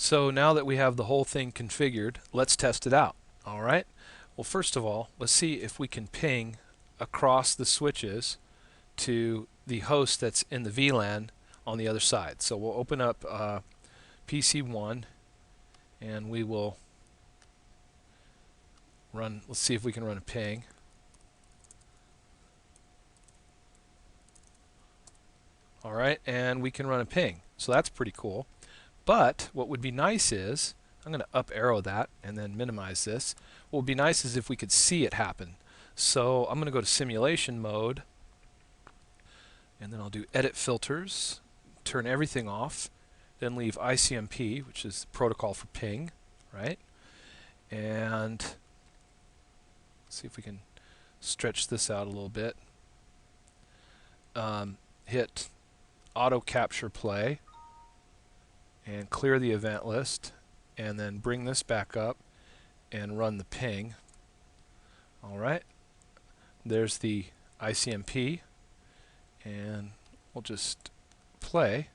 So now that we have the whole thing configured, let's test it out. All right. Well, first of all, let's see if we can ping across the switches to the host that's in the VLAN on the other side. So we'll open up PC1 and we will run, let's see if we can run a ping. All right, and we can run a ping. So that's pretty cool. But what would be nice is, I'm going to up arrow that and then minimize this. What would be nice is if we could see it happen. So I'm going to go to simulation mode, and then I'll do edit filters, turn everything off, then leave ICMP, which is the protocol for ping, right? And see if we can stretch this out a little bit. Hit auto capture play and clear the event list, and then bring this back up and run the ping. All right, there's the ICMP, and we'll just play.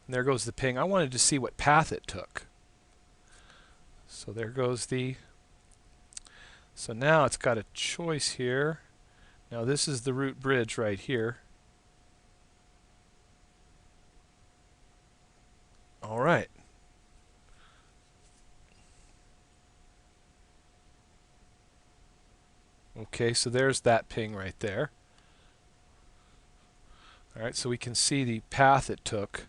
And there goes the ping. I wanted to see what path it took. So there goes the... So now it's got a choice here. Now this is the root bridge right here. All right. Okay, so there's that ping right there. All right, so we can see the path it took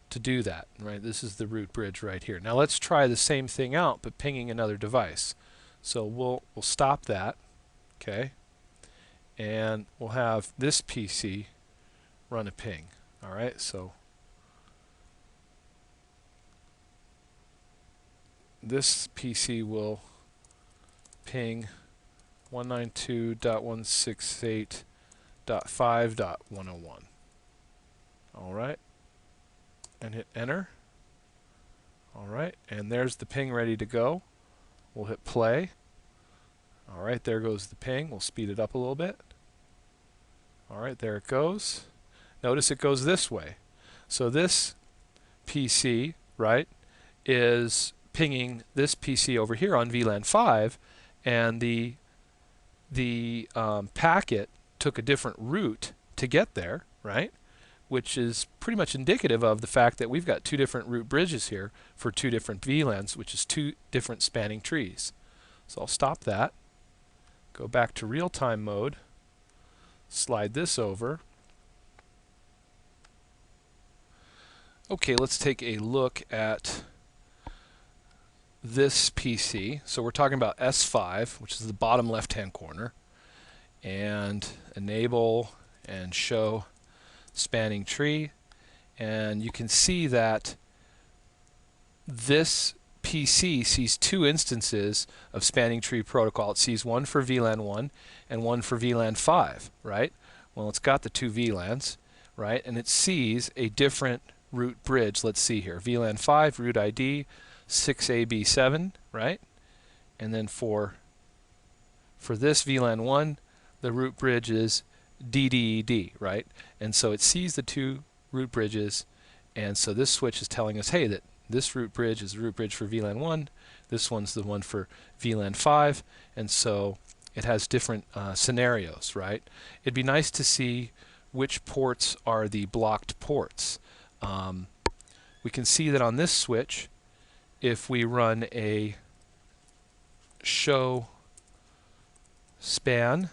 to do that, right? This is the root bridge right here. Now let's try the same thing out, but pinging another device. So we'll stop that, okay? And we'll have this PC run a ping. All right, so this PC will ping 192.168.5.101. All right, and hit enter. All right, and there's the ping ready to go. We'll hit play. All right, there goes the ping. We'll speed it up a little bit. All right, there it goes. Notice it goes this way. So this PC, right, is pinging this PC over here on VLAN 5, and the packet took a different route to get there, right? Which is pretty much indicative of the fact that we've got two different root bridges here for two different VLANs, which is two different spanning trees. So I'll stop that, go back to real-time mode, slide this over. Okay, let's take a look at this PC. So we're talking about S5, which is the bottom left-hand corner, and enable and show spanning tree, and you can see that this PC sees two instances of spanning tree protocol. It sees one for VLAN 1 and one for VLAN 5, right? Well, it's got the two VLANs, right? And it sees a different root bridge. Let's see here. VLAN 5 root ID 6AB7, right? And then for this VLAN 1, the root bridge is DDED, right? And so it sees the two root bridges, and so this switch is telling us, hey, that this root bridge is the root bridge for VLAN 1, this one's the one for VLAN 5, and so it has different scenarios, right? It'd be nice to see which ports are the blocked ports. We can see that on this switch, if we run a show span,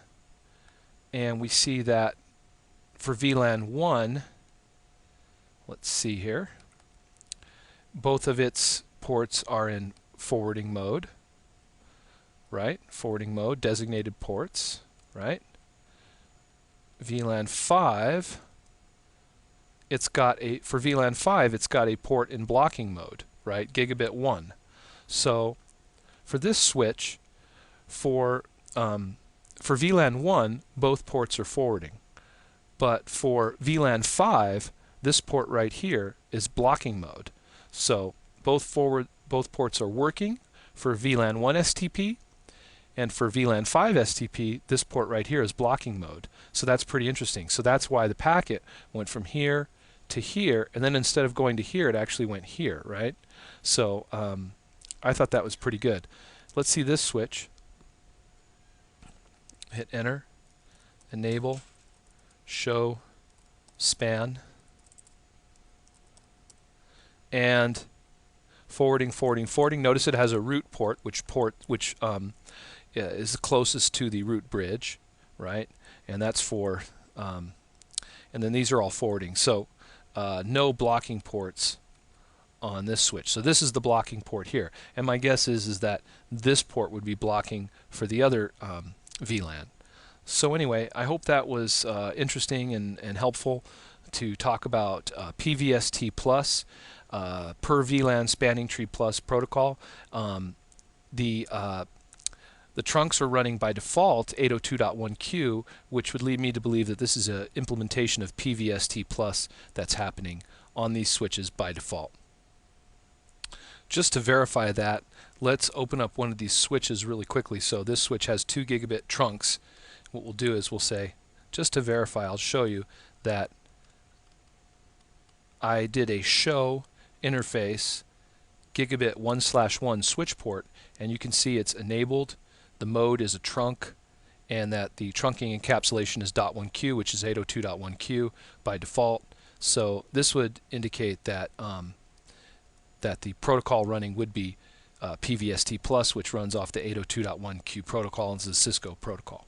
and we see that for VLAN 1, let's see here, both of its ports are in forwarding mode, right? Forwarding mode, designated ports, right? VLAN 5, it's got a, for VLAN 5, it's got a port in blocking mode, right? Gigabit 1. So for this switch, for VLAN 1, both ports are forwarding. But for VLAN 5, this port right here is blocking mode. So both ports are working for VLAN 1 STP, and for VLAN 5 STP, this port right here is blocking mode. So that's pretty interesting. So that's why the packet went from here to here, and then instead of going to here, it actually went here, right? So I thought that was pretty good. Let's see this switch. Hit enter, enable, show, span, and forwarding, forwarding, forwarding. Notice it has a root port, which is closest to the root bridge, right? And that's for, and then these are all forwarding. So no blocking ports on this switch. So this is the blocking port here. And my guess is that this port would be blocking for the other VLAN. So anyway, I hope that was interesting and helpful to talk about PVST plus per VLAN spanning tree plus protocol. The trunks are running by default 802.1q, which would lead me to believe that this is an implementation of PVST plus that's happening on these switches by default. Just to verify that, let's open up one of these switches really quickly. So this switch has 2 gigabit trunks. What we'll do is we'll say, just to verify, I'll show you that I did a show interface gigabit 1/1 switch port, and you can see it's enabled. The mode is a trunk, and that the trunking encapsulation is .1q, which is 802.1q by default. So this would indicate that that the protocol running would be PVST plus, which runs off the 802.1q protocol and is a Cisco protocol.